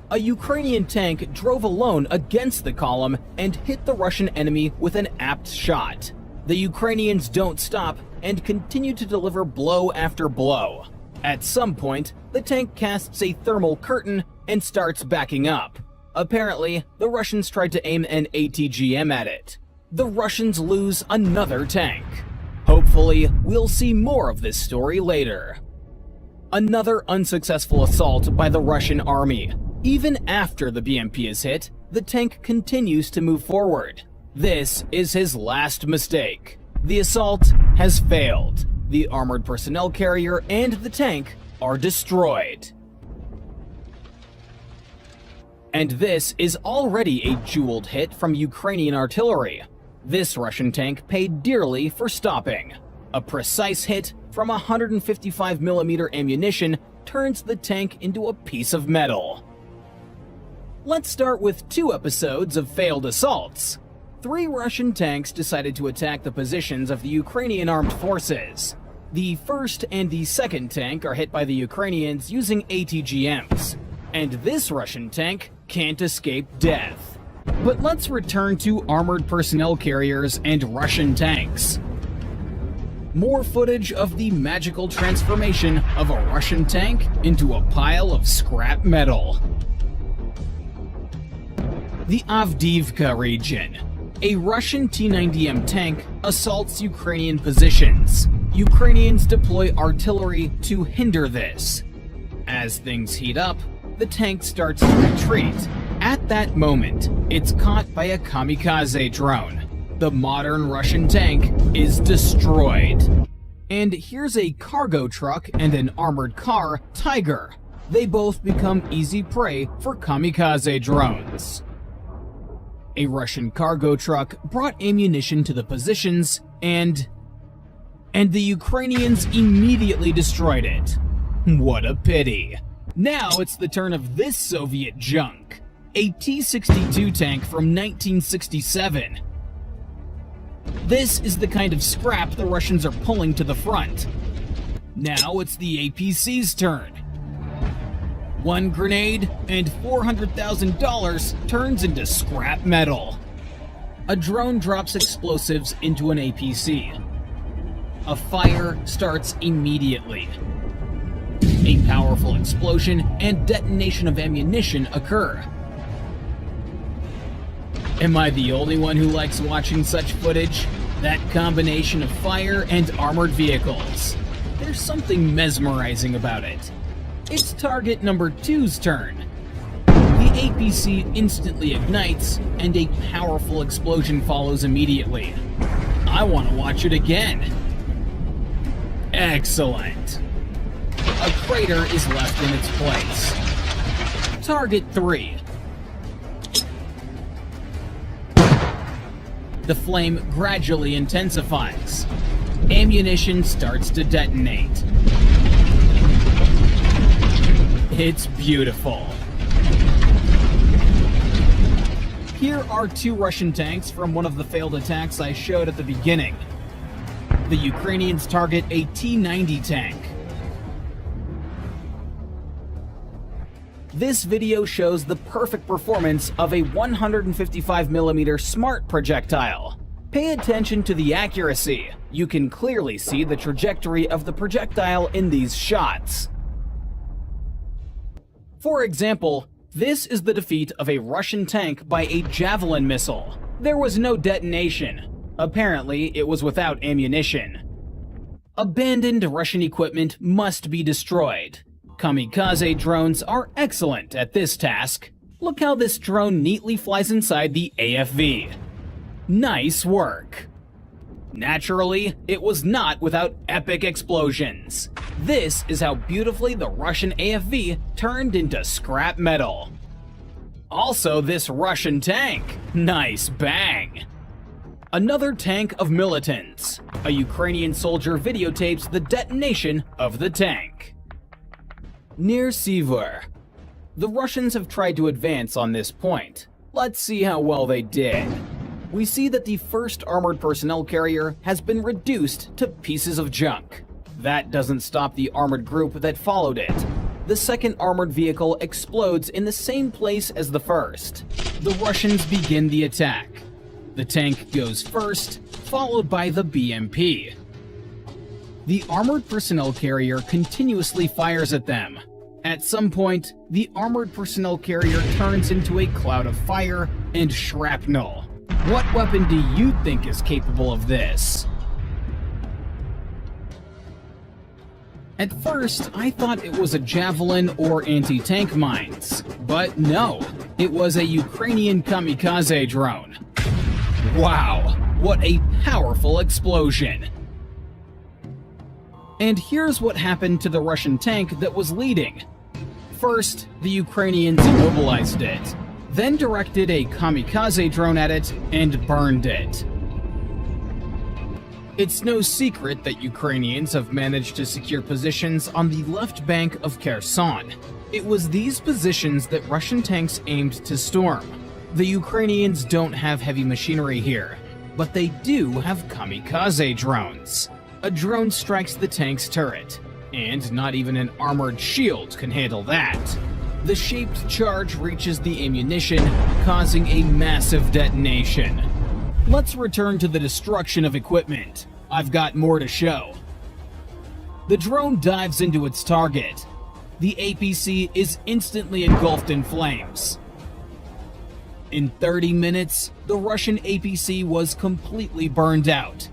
A Ukrainian tank drove alone against the column and hit the Russian enemy with an apt shot. The Ukrainians don't stop and continue to deliver blow after blow. At some point, the tank casts a thermal curtain and starts backing up. Apparently, the Russians tried to aim an ATGM at it. The Russians lose another tank. Hopefully, we'll see more of this story later. Another unsuccessful assault by the Russian army. Even after the BMP is hit, the tank continues to move forward. This is his last mistake. The assault has failed. The armored personnel carrier and the tank are destroyed. And this is already a jeweled hit from Ukrainian artillery. This Russian tank paid dearly for stopping. A precise hit from 155mm ammunition turns the tank into a piece of metal. Let's start with 2 episodes of failed assaults. 3 Russian tanks decided to attack the positions of the Ukrainian armed forces. The first and the second tank are hit by the Ukrainians using ATGMs, and this Russian tank can't escape death. But let's return to armored personnel carriers and Russian tanks. More footage of the magical transformation of a Russian tank into a pile of scrap metal. The Avdiivka region. A Russian T-90M tank assaults Ukrainian positions. Ukrainians deploy artillery to hinder this. As things heat up, the tank starts to retreat. At that moment, it's caught by a kamikaze drone. The modern Russian tank is destroyed. And here's a cargo truck and an armored car, Tiger. They both become easy prey for kamikaze drones. A Russian cargo truck brought ammunition to the positions, and the Ukrainians immediately destroyed it. What a pity. Now it's the turn of this Soviet junk, a T-62 tank from 1967. This is the kind of scrap the Russians are pulling to the front. Now it's the APC's turn. 1 grenade and $400,000 turns into scrap metal. A drone drops explosives into an APC. A fire starts immediately. A powerful explosion and detonation of ammunition occur. Am I the only one who likes watching such footage? That combination of fire and armored vehicles. There's something mesmerizing about it. It's target number 2's turn. The APC instantly ignites, and a powerful explosion follows immediately. I want to watch it again. Excellent. A crater is left in its place. Target 3. The flame gradually intensifies. Ammunition starts to detonate. It's beautiful. Here are 2 Russian tanks from one of the failed attacks I showed at the beginning. The Ukrainians target a T-90 tank. This video shows the perfect performance of a 155mm smart projectile. Pay attention to the accuracy. You can clearly see the trajectory of the projectile in these shots. For example, this is the defeat of a Russian tank by a Javelin missile. There was no detonation. Apparently, it was without ammunition. Abandoned Russian equipment must be destroyed. Kamikaze drones are excellent at this task. Look how this drone neatly flies inside the AFV. Nice work. Naturally, it was not without epic explosions. This is how beautifully the Russian AFV turned into scrap metal. Also, this Russian tank. Nice bang. Another tank of militants. A Ukrainian soldier videotapes the detonation of the tank. Near Sivur. The Russians have tried to advance on this point. Let's see how well they did. We see that the first armored personnel carrier has been reduced to pieces of junk. That doesn't stop the armored group that followed it. The second armored vehicle explodes in the same place as the first. The Russians begin the attack. The tank goes first, followed by the BMP. The armored personnel carrier continuously fires at them. At some point, the armored personnel carrier turns into a cloud of fire and shrapnel. What weapon do you think is capable of this? At first, I thought it was a javelin or anti-tank mines, but no, it was a Ukrainian kamikaze drone. Wow, what a powerful explosion! And here's what happened to the Russian tank that was leading. First, the Ukrainians immobilized it, then directed a kamikaze drone at it and burned it. It's no secret that Ukrainians have managed to secure positions on the left bank of Kherson. It was these positions that Russian tanks aimed to storm. The Ukrainians don't have heavy machinery here, but they do have kamikaze drones. A drone strikes the tank's turret, and not even an armored shield can handle that. The shaped charge reaches the ammunition, causing a massive detonation. Let's return to the destruction of equipment. I've got more to show. The drone dives into its target. The APC is instantly engulfed in flames. In 30 minutes, the Russian APC was completely burned out.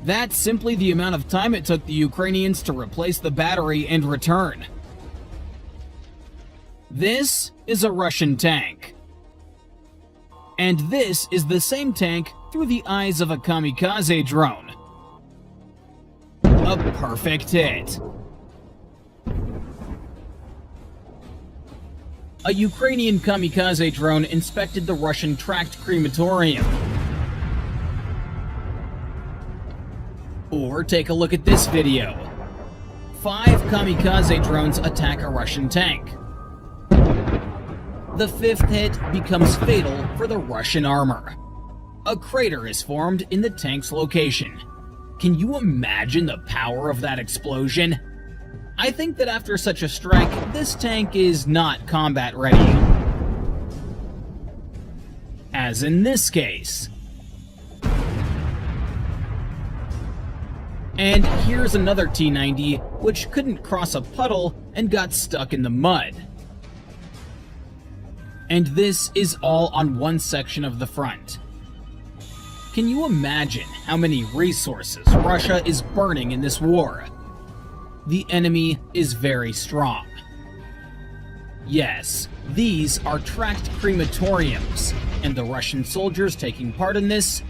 That's simply the amount of time it took the Ukrainians to replace the battery and return. This is a Russian tank. And this is the same tank through the eyes of a kamikaze drone. A perfect hit. A Ukrainian kamikaze drone inspected the Russian tracked crematorium. Or take a look at this video. 5 kamikaze drones attack a Russian tank. The 5th hit becomes fatal for the Russian armor. A crater is formed in the tank's location. Can you imagine the power of that explosion? I think that after such a strike, this tank is not combat ready. As in this case. And here's another T-90, which couldn't cross a puddle and got stuck in the mud. And this is all on one section of the front. Can you imagine how many resources Russia is burning in this war? The enemy is very strong. Yes, these are tracked crematoriums, and the Russian soldiers taking part in this?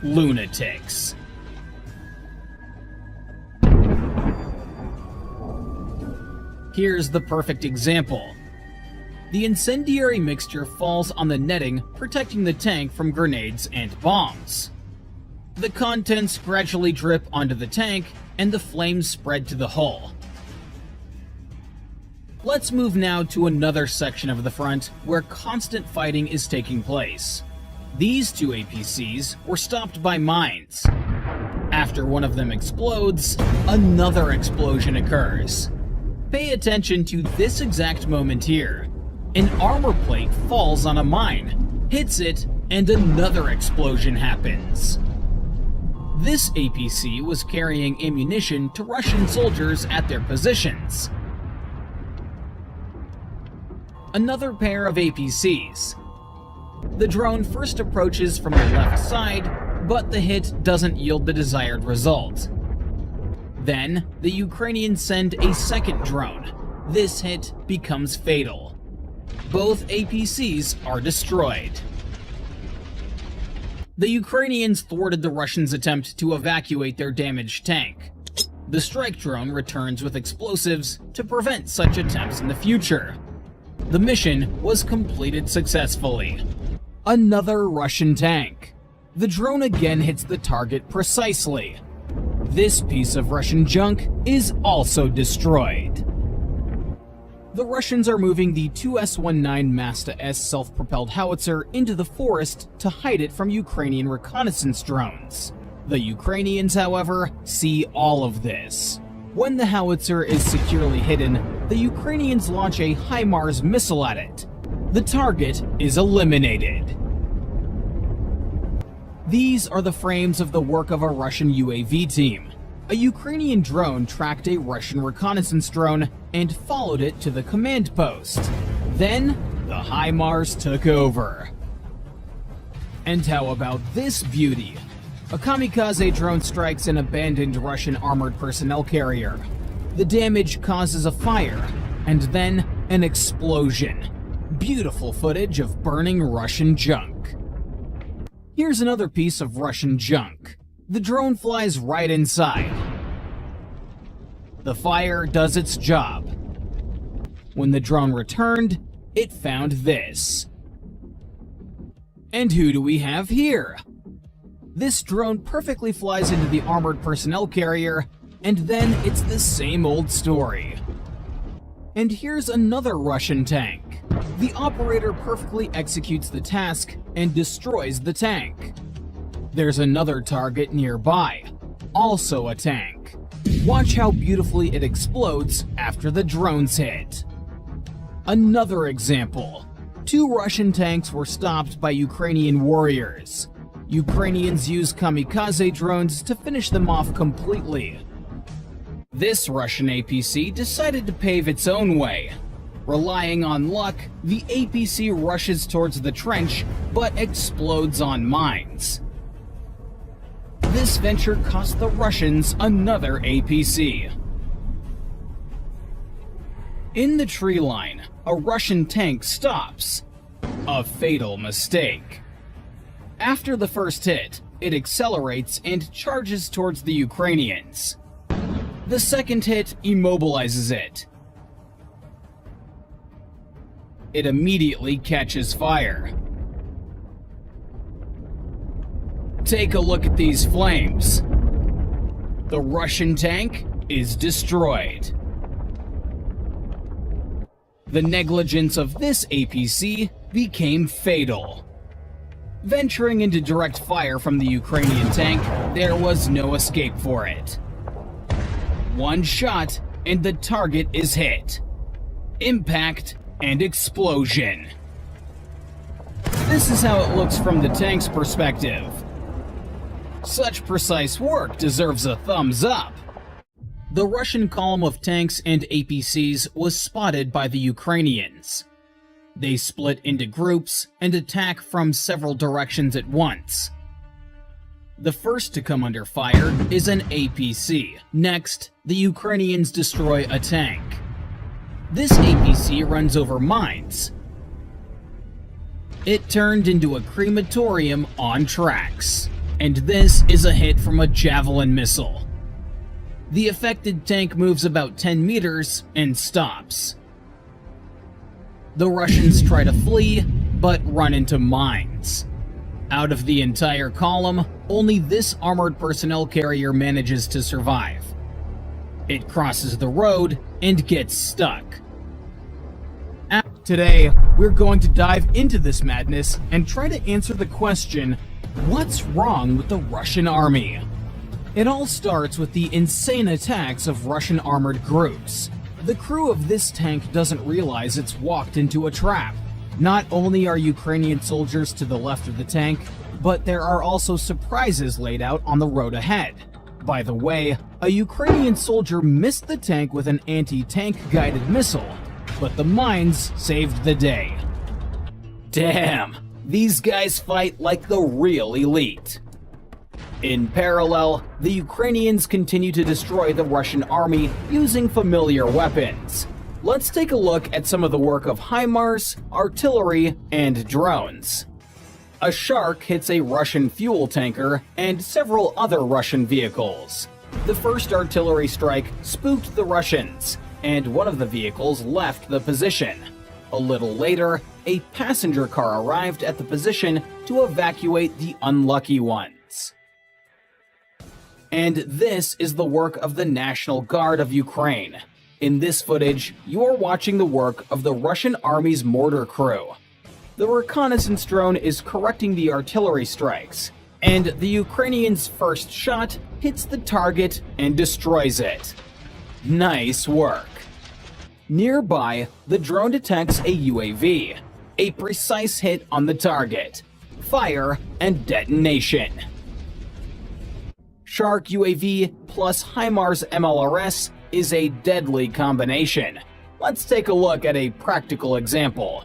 Lunatics. Here's the perfect example. The incendiary mixture falls on the netting, protecting the tank from grenades and bombs. The contents gradually drip onto the tank, and the flames spread to the hull. Let's move now to another section of the front where constant fighting is taking place. These 2 APCs were stopped by mines. After one of them explodes, another explosion occurs. Pay attention to this exact moment here. An armor plate falls on a mine, hits it, and another explosion happens. This APC was carrying ammunition to Russian soldiers at their positions. Another pair of APCs. The drone first approaches from the left side, but the hit doesn't yield the desired result. Then, the Ukrainians send a second drone. This hit becomes fatal. Both APCs are destroyed. The Ukrainians thwarted the Russians' attempt to evacuate their damaged tank. The strike drone returns with explosives to prevent such attempts in the future. The mission was completed successfully. Another Russian tank. The drone again hits the target precisely. This piece of Russian junk is also destroyed. The Russians are moving the 2S-19 Masta-S self-propelled howitzer into the forest to hide it from Ukrainian reconnaissance drones. The Ukrainians, however, see all of this. When the howitzer is securely hidden, the Ukrainians launch a HIMARS missile at it. The target is eliminated. These are the frames of the work of a Russian UAV team. A Ukrainian drone tracked a Russian reconnaissance drone and followed it to the command post. Then, the HIMARS took over. And how about this beauty? A kamikaze drone strikes an abandoned Russian armored personnel carrier. The damage causes a fire, and then an explosion. Beautiful footage of burning Russian junk. Here's another piece of Russian junk. The drone flies right inside. The fire does its job. When the drone returned, it found this. And who do we have here? This drone perfectly flies into the armored personnel carrier, and then it's the same old story. And here's another Russian tank. The operator perfectly executes the task and destroys the tank. There's another target nearby, also a tank. Watch how beautifully it explodes after the drone's hit. Another example. 2 Russian tanks were stopped by Ukrainian warriors. Ukrainians used kamikaze drones to finish them off completely. This Russian APC decided to pave its own way. Relying on luck, the APC rushes towards the trench, but explodes on mines. This venture cost the Russians another APC. In the tree line, a Russian tank stops. A fatal mistake. After the first hit, it accelerates and charges towards the Ukrainians. The second hit immobilizes it. It immediately catches fire. Take a look at these flames. The Russian tank is destroyed. The negligence of this APC became fatal. Venturing into direct fire from the Ukrainian tank, there was no escape for it. One shot, and the target is hit. Impact and explosion. This is how it looks from the tank's perspective. Such precise work deserves a thumbs up. The Russian column of tanks and APCs was spotted by the Ukrainians. They split into groups and attack from several directions at once. The first to come under fire is an APC. Next, the Ukrainians destroy a tank. This APC runs over mines. It turned into a crematorium on tracks. And this is a hit from a javelin missile. The affected tank moves about 10 meters and stops. The Russians try to flee, but run into mines. Out of the entire column, only this armored personnel carrier manages to survive. It crosses the road and gets stuck. Today, we're going to dive into this madness and try to answer the question, what's wrong with the Russian army? It all starts with the insane attacks of Russian armored groups. The crew of this tank doesn't realize it's walked into a trap. Not only are Ukrainian soldiers to the left of the tank, but there are also surprises laid out on the road ahead. By the way, a Ukrainian soldier missed the tank with an anti-tank guided missile, but the mines saved the day. Damn, these guys fight like the real elite. In parallel, the Ukrainians continue to destroy the Russian army using familiar weapons. Let's take a look at some of the work of HIMARS, artillery, and drones. A shark hits a Russian fuel tanker and several other Russian vehicles. The first artillery strike spooked the Russians, and one of the vehicles left the position. A little later, a passenger car arrived at the position to evacuate the unlucky ones. And this is the work of the National Guard of Ukraine. In this footage, you are watching the work of the Russian army's mortar crew. The reconnaissance drone is correcting the artillery strikes, and the Ukrainians' first shot hits the target and destroys it. Nice work. Nearby, the drone detects a UAV. A precise hit on the target. Fire and detonation. Shark UAV plus HIMARS MLRS is a deadly combination. Let's take a look at a practical example.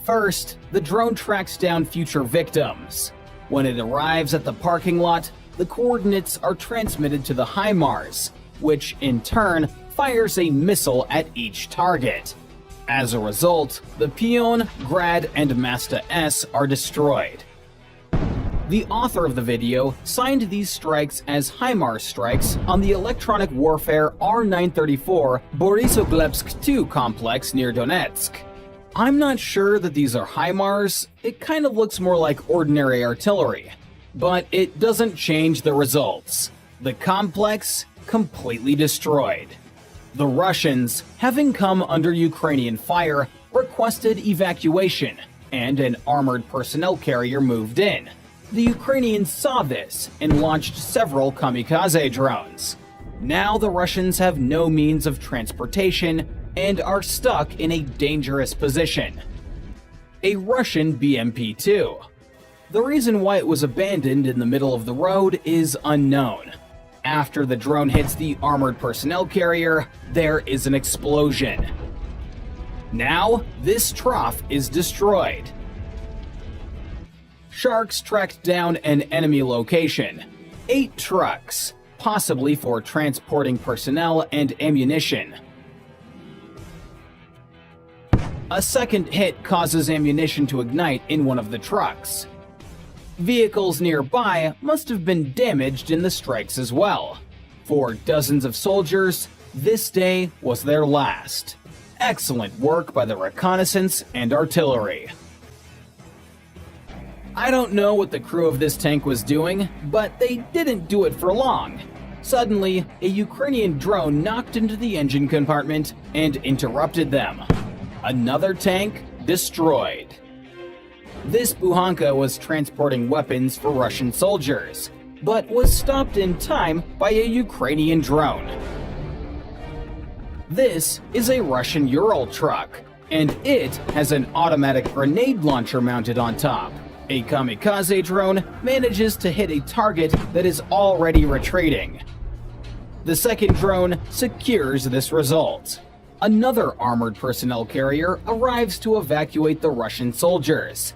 First, the drone tracks down future victims. When it arrives at the parking lot, the coordinates are transmitted to the HIMARS, which in turn fires a missile at each target. As a result, the Pion, Grad, and Masta S are destroyed. The author of the video signed these strikes as HIMARS strikes on the electronic warfare R-934 Borisogledsk 2 complex near Donetsk. I'm not sure that these are HIMARS. It kind of looks more like ordinary artillery. But it doesn't change the results. The complex completely destroyed. The Russians, having come under Ukrainian fire, requested evacuation, and an armored personnel carrier moved in. The Ukrainians saw this and launched several kamikaze drones. Now the Russians have no means of transportation and are stuck in a dangerous position. A Russian BMP-2. The reason why it was abandoned in the middle of the road is unknown. After the drone hits the armored personnel carrier, there is an explosion. Now, this trough is destroyed. Sharks tracked down an enemy location. 8 trucks, possibly for transporting personnel and ammunition. A second hit causes ammunition to ignite in one of the trucks. Vehicles nearby must have been damaged in the strikes as well. For dozens of soldiers, this day was their last. Excellent work by the reconnaissance and artillery. I don't know what the crew of this tank was doing, but they didn't do it for long. Suddenly, a Ukrainian drone knocked into the engine compartment and interrupted them. Another tank destroyed. This Buhanka was transporting weapons for Russian soldiers, but was stopped in time by a Ukrainian drone. This is a Russian Ural truck, and it has an automatic grenade launcher mounted on top. A kamikaze drone manages to hit a target that is already retreating. The second drone secures this result. Another armored personnel carrier arrives to evacuate the Russian soldiers.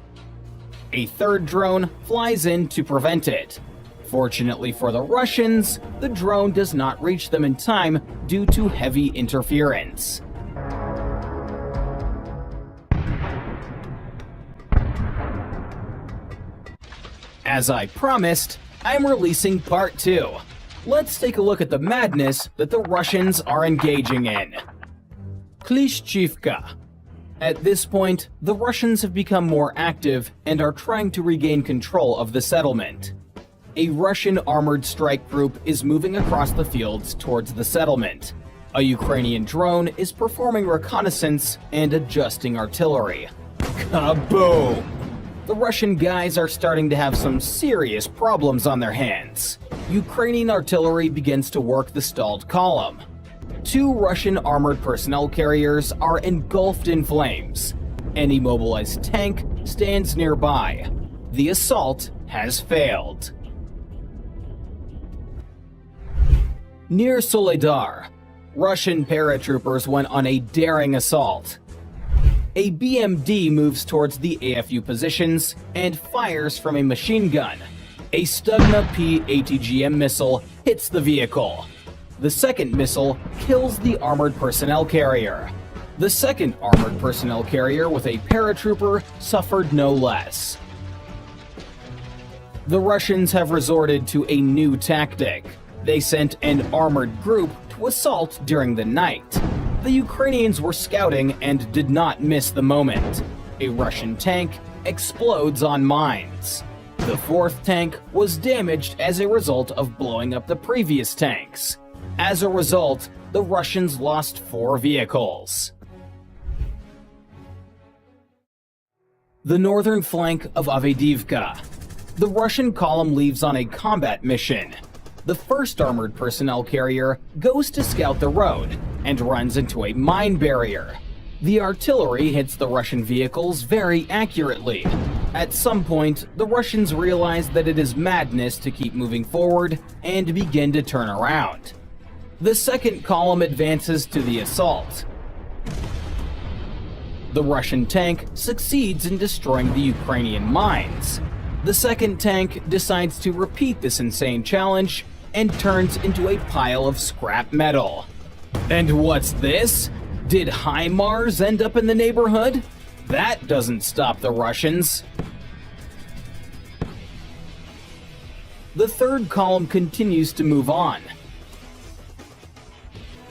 A third drone flies in to prevent it. Fortunately for the Russians, the drone does not reach them in time due to heavy interference. As I promised, I'm releasing part 2. Let's take a look at the madness that the Russians are engaging in. Klishchivka. At this point, the Russians have become more active and are trying to regain control of the settlement. A Russian armored strike group is moving across the fields towards the settlement. A Ukrainian drone is performing reconnaissance and adjusting artillery. Kaboom! The Russian guys are starting to have some serious problems on their hands. Ukrainian artillery begins to work the stalled column. 2 Russian armored personnel carriers are engulfed in flames. An immobilized tank stands nearby. The assault has failed. Near Soledar, Russian paratroopers went on a daring assault. A BMD moves towards the AFU positions and fires from a machine gun. A Stugna P ATGM missile hits the vehicle. The second missile kills the armored personnel carrier. The second armored personnel carrier with a paratrooper suffered no less. The Russians have resorted to a new tactic. They sent an armored group to assault during the night. The Ukrainians were scouting and did not miss the moment. A Russian tank explodes on mines. The fourth tank was damaged as a result of blowing up the previous tanks. As a result, the Russians lost 4 vehicles. The northern flank of Avdiivka. The Russian column leaves on a combat mission. The first armored personnel carrier goes to scout the road and runs into a mine barrier. The artillery hits the Russian vehicles very accurately. At some point, the Russians realize that it is madness to keep moving forward and begin to turn around. The second column advances to the assault. The Russian tank succeeds in destroying the Ukrainian mines. The second tank decides to repeat this insane challenge and turns into a pile of scrap metal. And what's this? Did HIMARS end up in the neighborhood? That doesn't stop the Russians. The third column continues to move on.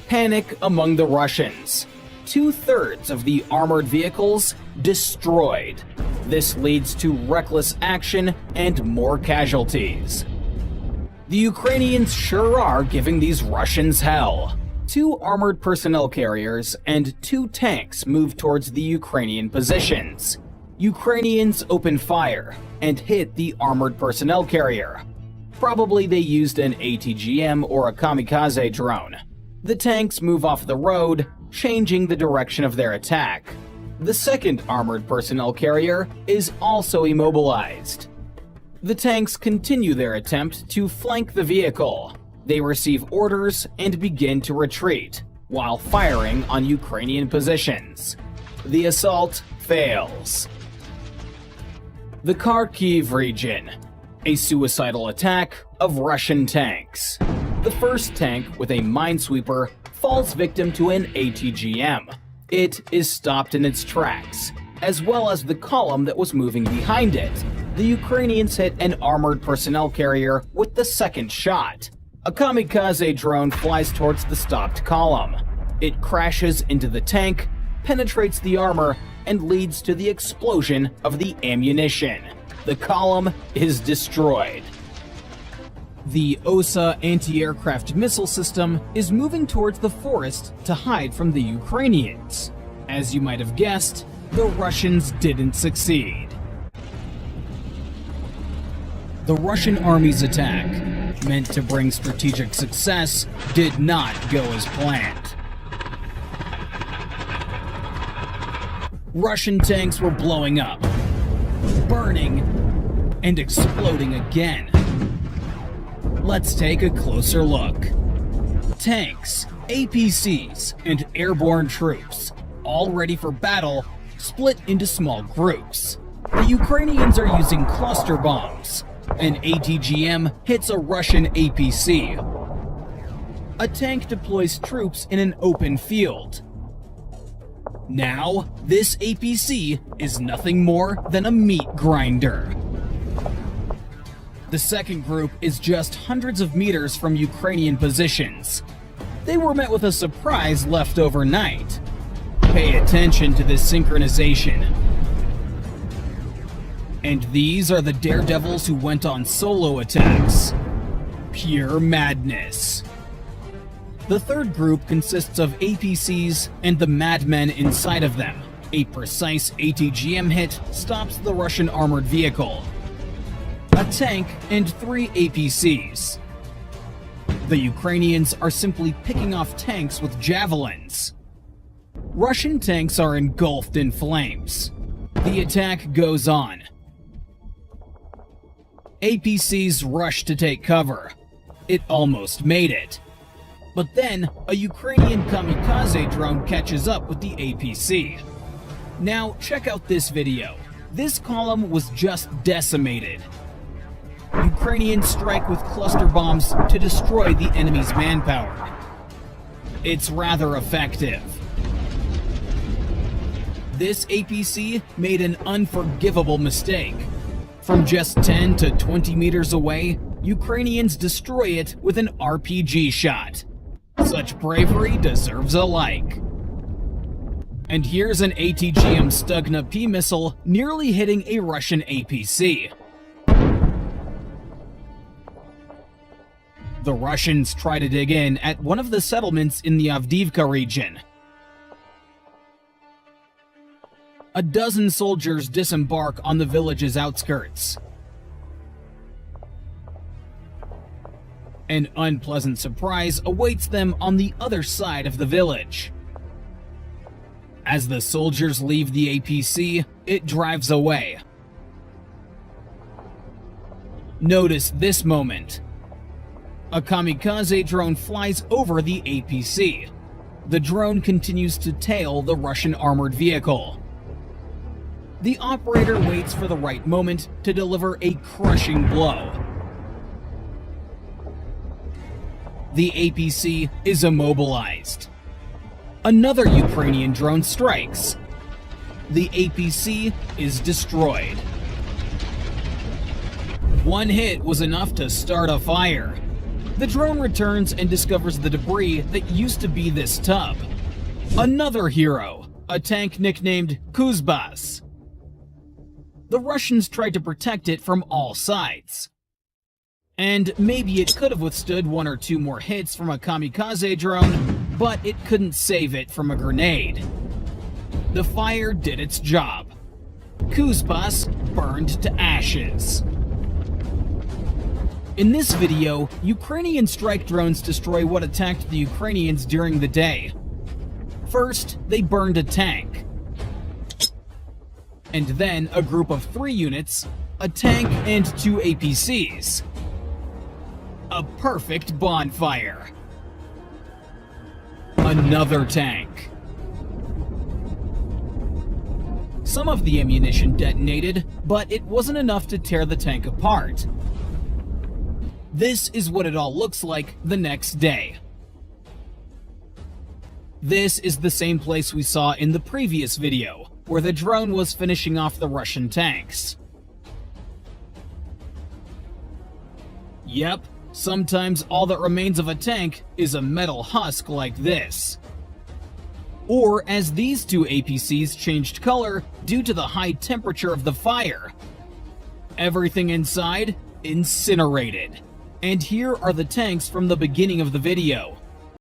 Panic among the Russians. 2/3 of the armored vehicles destroyed. This leads to reckless action and more casualties. The Ukrainians sure are giving these Russians hell. 2 armored personnel carriers and 2 tanks move towards the Ukrainian positions. Ukrainians open fire and hit the armored personnel carrier. Probably they used an ATGM or a kamikaze drone. The tanks move off the road, changing the direction of their attack. The second armored personnel carrier is also immobilized. The tanks continue their attempt to flank the vehicle. They receive orders and begin to retreat, while firing on Ukrainian positions. The assault fails. The Kharkiv region. A suicidal attack of Russian tanks. The first tank, with a minesweeper, falls victim to an ATGM. It is stopped in its tracks, as well as the column that was moving behind it. The Ukrainians hit an armored personnel carrier with the second shot. A kamikaze drone flies towards the stopped column. It crashes into the tank, penetrates the armor, and leads to the explosion of the ammunition. The column is destroyed. The OSA anti-aircraft missile system is moving towards the forest to hide from the Ukrainians. As you might have guessed, the Russians didn't succeed. The Russian army's attack, meant to bring strategic success, did not go as planned. Russian tanks were blowing up, burning, and exploding again. Let's take a closer look. Tanks, APCs, and airborne troops, all ready for battle, split into small groups. The Ukrainians are using cluster bombs. An ATGM hits a Russian APC. A tank deploys troops in an open field. Now, this APC is nothing more than a meat grinder. The second group is just hundreds of meters from Ukrainian positions. They were met with a surprise left overnight. Pay attention to this synchronization. And these are the daredevils who went on solo attacks. Pure madness. The third group consists of APCs and the madmen inside of them. A precise ATGM hit stops the Russian armored vehicle. A tank and 3 APCs. The Ukrainians are simply picking off tanks with javelins. Russian tanks are engulfed in flames. The attack goes on. APCs rush to take cover. It almost made it. But then, a Ukrainian kamikaze drone catches up with the APC. Now, check out this video. This column was just decimated. Ukrainians strike with cluster bombs to destroy the enemy's manpower. It's rather effective. This APC made an unforgivable mistake. From just 10 to 20 meters away, Ukrainians destroy it with an RPG shot. Such bravery deserves a like. And here's an ATGM Stugna P missile nearly hitting a Russian APC. The Russians try to dig in at one of the settlements in the Avdiivka region. A dozen soldiers disembark on the village's outskirts. An unpleasant surprise awaits them on the other side of the village. As the soldiers leave the APC, it drives away. Notice this moment. A kamikaze drone flies over the APC. The drone continues to tail the Russian armored vehicle. The operator waits for the right moment to deliver a crushing blow. The APC is immobilized. Another Ukrainian drone strikes. The APC is destroyed. One hit was enough to start a fire. The drone returns and discovers the debris that used to be this tub. Another hero, a tank nicknamed Kuzbas. The Russians tried to protect it from all sides. And maybe it could have withstood one or two more hits from a kamikaze drone, but it couldn't save it from a grenade. The fire did its job. Kuzbas burned to ashes. In this video, Ukrainian strike drones destroy what attacked the Ukrainians during the day. First, they burned a tank. And then a group of 3 units, a tank and 2 APCs. A perfect bonfire. Another tank. Some of the ammunition detonated, but it wasn't enough to tear the tank apart. This is what it all looks like the next day. This is the same place we saw in the previous video, where the drone was finishing off the Russian tanks. Yep, sometimes all that remains of a tank is a metal husk like this. Or as these 2 APCs changed color due to the high temperature of the fire. Everything inside incinerated. And here are the tanks from the beginning of the video.